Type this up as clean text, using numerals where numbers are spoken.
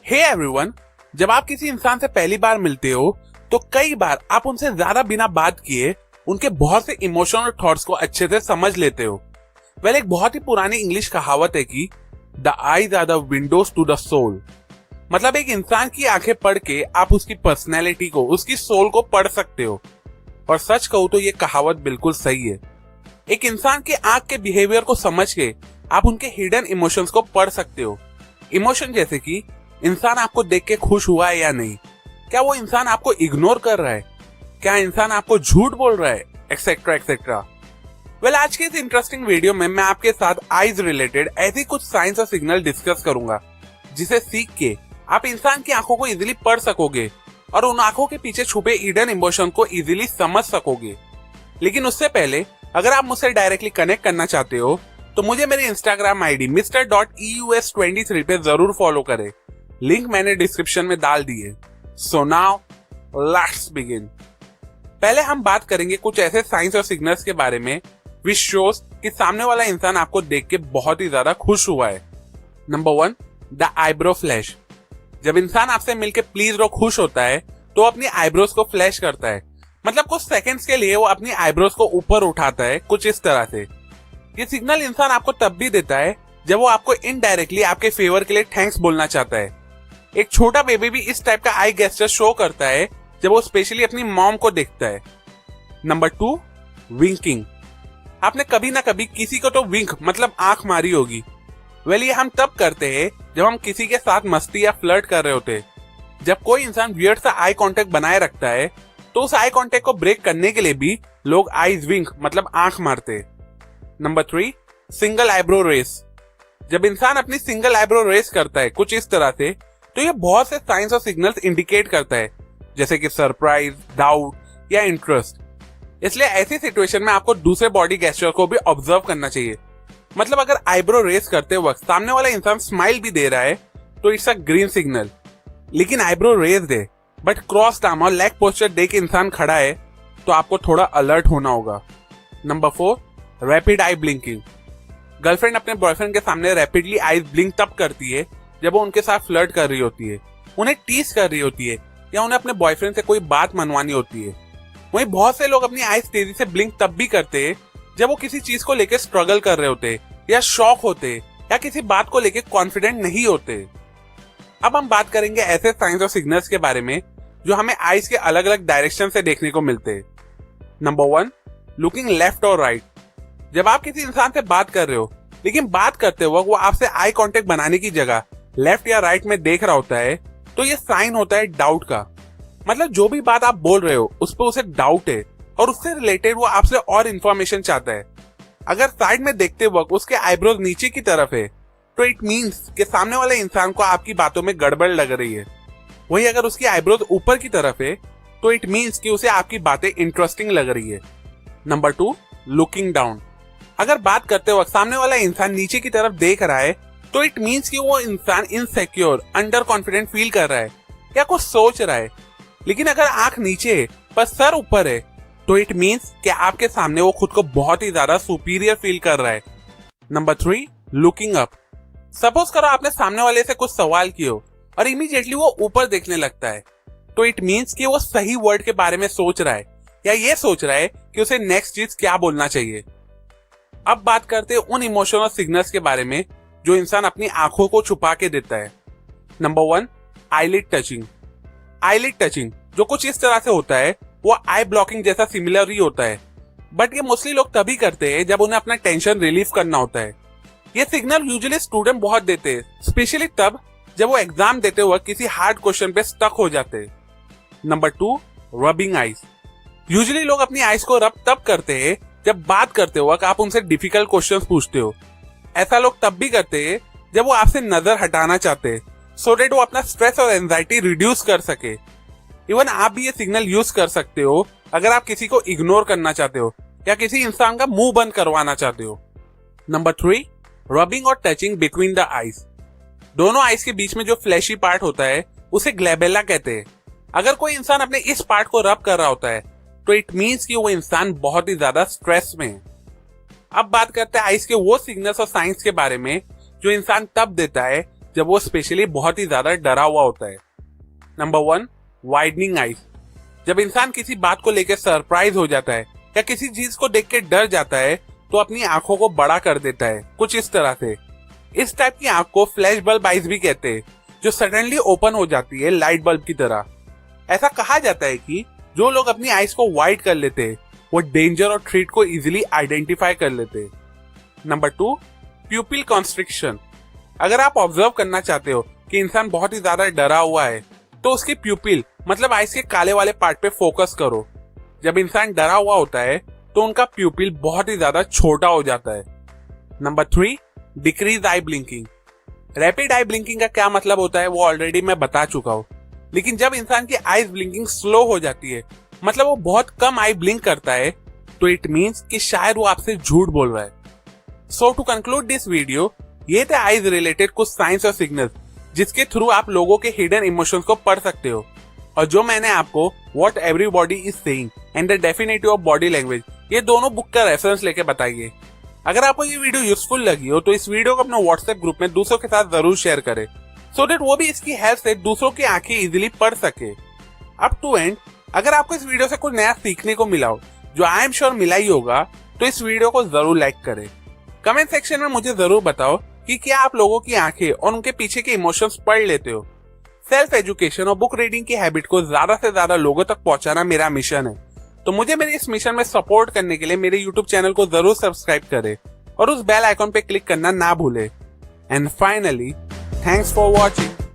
Hey everyone, जब आप किसी इंसान से पहली बार मिलते हो तो कई बार आप उनसे ज्यादा बिना बात किए उनके बहुत से इमोशन और थॉट्स को अच्छे से समझ लेते हो। एक बहुत ही पुरानी इंग्लिश कहावत है कि the eyes are the windows to the soul. मतलब एक इंसान की आंखें पढ़ के आप उसकी पर्सनैलिटी को, उसकी सोल को पढ़ सकते हो। और सच कहूं तो ये कहावत बिल्कुल सही है। एक इंसान के आंख के बिहेवियर को समझ के आप उनके हिडन इमोशंस को पढ़ सकते हो। इमोशन जैसे कि इंसान आपको देख के खुश हुआ है या नहीं, क्या वो इंसान आपको इग्नोर कर रहा है, क्या इंसान आपको झूठ बोल रहा है, एक्सेट्रा एक्सेट्रा। आज के इस इंटरेस्टिंग वीडियो में मैं आपके साथ आईज रिलेटेड ऐसी कुछ साइंस और सिग्नल डिस्कस करूंगा जिसे सीख के आप इंसान की आंखों को इजीली पढ़ सकोगे और उन आंखों के पीछे छुपे हिडन इमोशन को इजीली समझ सकोगे। लेकिन उससे पहले अगर आप मुझसे डायरेक्टली कनेक्ट करना चाहते हो तो मुझे मेरी इंस्टाग्राम आईडी Mr.EUS23 पे जरूर फॉलो करें। लिंक मैंने डिस्क्रिप्शन में डाल दी है। So now let's begin. पहले हम बात करेंगे कुछ ऐसे साइंस और सिग्नल्स के बारे में विच शोज कि सामने वाला इंसान आपको देख के बहुत ही ज्यादा खुश हुआ है। Number 1, the eyebrow flash. जब इंसान आपसे मिलके प्लीज और खुश होता है तो अपनी आईब्रोज को फ्लैश करता है। मतलब कुछ सेकंड्स के लिए वो अपनी आईब्रोज को ऊपर उठाता है, कुछ इस तरह से। ये सिग्नल इंसान आपको तब भी देता है जब वो आपको इनडायरेक्टली आपके फेवर के लिए थैंक्स बोलना चाहता है। एक छोटा बेबी भी इस टाइप का आई गेस्चर शो करता है जब वो स्पेशली अपनी मॉम को देखता है। Number 2, winking. आपने कभी ना कभी किसी को तो विंक मतलब आंख मारी होगी। ये हम तब करते हैं जब हम किसी के साथ मस्ती या फ्लर्ट कर रहे होते हैं। जब कोई इंसान वियर्ड सा आई कांटेक्ट बनाए रखता है तो उस आई कांटेक्ट को ब्रेक करने के लिए भी लोग आईज विंक मतलब आंख मारते हैं। Number 3, single eyebrow raise. जब इंसान अपनी सिंगल आईब्रो रेस करता है कुछ इस तरह से तो ये बहुत से साइंस और सिग्नल्स इंडिकेट करता है, जैसे कि सरप्राइज, डाउट या इंटरेस्ट। इसलिए ऐसी सिचुएशन में आपको दूसरे बॉडी गेस्चर को भी ऑब्जर्व करना चाहिए। मतलब अगर आईब्रो रेस करते वक्त सामने वाला इंसान स्माइल भी दे रहा है तो इट्स अ ग्रीन सिग्नल। लेकिन आईब्रो रेस दे बट क्रॉस आर्म और लेग पोस्चर दे के इंसान खड़ा है तो आपको थोड़ा अलर्ट होना होगा। Number 4, rapid eye blinking. Girlfriend अपने बॉयफ्रेंड के सामने रैपिडली आईज ब्लिंक तब करती है जब वो उनके साथ फ्लर्ट कर रही होती है, उन्हें टीज कर रही होती है या उन्हें अपने बॉयफ्रेंड से कोई बात मनवानी होती है। वहीं बहुत से लोग अपनी आईज तेजी से ब्लिंक तब भी करते हैं जब वो किसी चीज को लेकर स्ट्रगल कर रहे होते या शॉक होते या किसी बात को लेकर कॉन्फिडेंट नहीं होते। अब हम बात करेंगे ऐसे साइंस और सिग्नल्स के बारे में जो हमें आईज के अलग अलग डायरेक्शन से देखने को मिलते हैं। नंबर 1, लुकिंग लेफ्ट और राइट। जब आप किसी इंसान से बात कर रहे हो लेकिन बात करते वक्त वो आपसे आई कांटेक्ट बनाने की जगह लेफ्ट या राइट में देख रहा होता है तो ये साइन होता है डाउट का। मतलब जो भी बात आप बोल रहे हो उस पर उसे डाउट है और उससे रिलेटेड वो आपसे और इन्फॉर्मेशन चाहता है। अगर साइड में देखते वक्त उसके आईब्रोज नीचे की तरफ है तो इट मींस कि सामने वाले इंसान को आपकी बातों में गड़बड़ लग रही है। वहीं अगर उसकी आईब्रोज ऊपर की तरफ है तो इट मींस कि उसे आपकी बातें इंटरेस्टिंग लग रही है। Number 2, looking down. अगर बात करते वक्त सामने वाला इंसान नीचे की तरफ देख रहा है तो इट मींस कि वो इंसान इनसिक्योर, अंडर कॉन्फिडेंट फील कर रहा है या कुछ सोच रहा है। लेकिन अगर आंख नीचे है पर सर ऊपर है तो इट मींस कि आपके सामने वो खुद को बहुत ही ज्यादा सुपीरियर फील कर रहा है। Number 3, looking up. सपोज करो आपने सामने वाले से कुछ सवाल किए हो और इमीडिएटली वो ऊपर देखने लगता है तो इट मींस कि वो सही वर्ड के बारे में सोच रहा है या ये सोच रहा है कि उसे नेक्स्ट चीज क्या बोलना चाहिए। अब बात करते हैं उन इमोशनल सिग्नल्स के बारे में जो इंसान अपनी आंखों को छुपा के देता है। Number 1, eyelid touching. Eyelid touching जो कुछ इस तरह से होता है वो आई ब्लॉकिंग जैसा सिमिलर ही होता है, बट ये मोस्टली लोग तभी करते हैं जब उन्हें अपना टेंशन रिलीफ करना होता है। ये सिग्नल यूजुअली स्टूडेंट बहुत देते हैं, स्पेशली तब जब वो एग्जाम देते वक्त किसी हार्ड क्वेश्चन पे स्टक हो जाते हैं। Number 2, rubbing eyes. यूजुअली लोग अपनी आईज को रब तब करते हैं जब बात करते वक्त आप उनसे डिफिकल्ट क्वेश्चंस पूछते हो। ऐसा लोग तब भी करते हैं जब वो आपसे नजर हटाना चाहते हैं सो दैट वो अपना स्ट्रेस और एंजाइटी रिड्यूस कर सके। इवन आप भी ये सिग्नल यूज कर सकते हो अगर आप किसी को इग्नोर करना चाहते हो या किसी इंसान का मुंह बंद करवाना चाहते हो। नंबर 3, रबिंग और टचिंग बिटवीन द आईज। दोनों आईज के बीच में जो फ्लैशी पार्ट होता है उसे ग्लैबेला कहते हैं। अगर कोई इंसान अपने इस पार्ट को रब कर रहा होता है तो इट मींस कि वो इंसान बहुत ही ज्यादा स्ट्रेस में है। अब बात करते हैं आईज के वो सिग्नल्स और साइंस के बारे में जो इंसान तब देता है जब वो स्पेशली बहुत ही ज्यादा डरा हुआ होता है। Number 1, widening eyes. जब इंसान किसी बात को लेकर सरप्राइज हो जाता है या किसी चीज को देख के डर जाता है तो अपनी आंखों को बड़ा कर देता है, कुछ इस तरह से। इस टाइप की आंख को फ्लैश बल्ब आईज भी कहते हैं, जो सडनली ओपन हो जाती है लाइट बल्ब की तरह। ऐसा कहा जाता है कि जो लोग अपनी आईज को वाइड कर लेते हैं वो डेंजर और थ्रेट को इजीली आइडेंटिफाई कर लेते हैं। Number 2, प्यूपिल constriction. अगर आप ऑब्जर्व करना चाहते हो कि इंसान बहुत ही ज्यादा डरा हुआ है तो उसके प्यूपिल मतलब आईज के काले वाले पार्ट पे फोकस करो। जब इंसान डरा हुआ होता है तो उनका प्यूपिल बहुत ही ज्यादा छोटा हो जाता है। नंबर 3, डिक्रीज आई ब्लिंकिंग। रैपिड आई ब्लिंकिंग का क्या मतलब होता है वो ऑलरेडी मैं बता चुका हूँ, लेकिन जब इंसान की आईज ब्लिंकिंग स्लो हो जाती है, मतलब वो बहुत कम आई ब्लिंक करता है, तो इट मीन्स कि शायद वो आपसे झूठ बोल रहा है। सो टू कंक्लूड दिस वीडियो, ये थे आईज रिलेटेड कुछ साइंस और सिग्नल्स जिसके थ्रू आप लोगों के हिडन इमोशंस को पढ़ सकते हो। और जो मैंने आपको what everybody is saying and the definitive of body language, ये दोनों बुक का रेफरेंस लेके बताइए। अगर आपको ये वीडियो यूजफुल लगी हो तो इस वीडियो को अपने व्हाट्सएप ग्रुप में दूसरों के साथ जरूर शेयर करें, सो दैट वो भी इसकी हेल्प से दूसरों की आंखें इजीली पढ़ सके। अप टू एंड, अगर आपको इस वीडियो से कुछ नया सीखने को मिला हो, जो आई एम श्योर मिला ही होगा, तो इस वीडियो को जरूर लाइक करें। कमेंट सेक्शन में मुझे जरूर बताओ कि क्या आप लोगों की आंखें और उनके पीछे के इमोशंस पढ़ लेते हो। सेल्फ एजुकेशन और बुक रीडिंग की हैबिट को ज्यादा से ज्यादा लोगों तक पहुंचाना मेरा मिशन है, तो मुझे मेरे इस मिशन में सपोर्ट करने के लिए मेरे यूट्यूब चैनल को जरूर सब्सक्राइब करें और उस बेल आइकॉन पे क्लिक करना ना भूले। And finally, thanks for watching.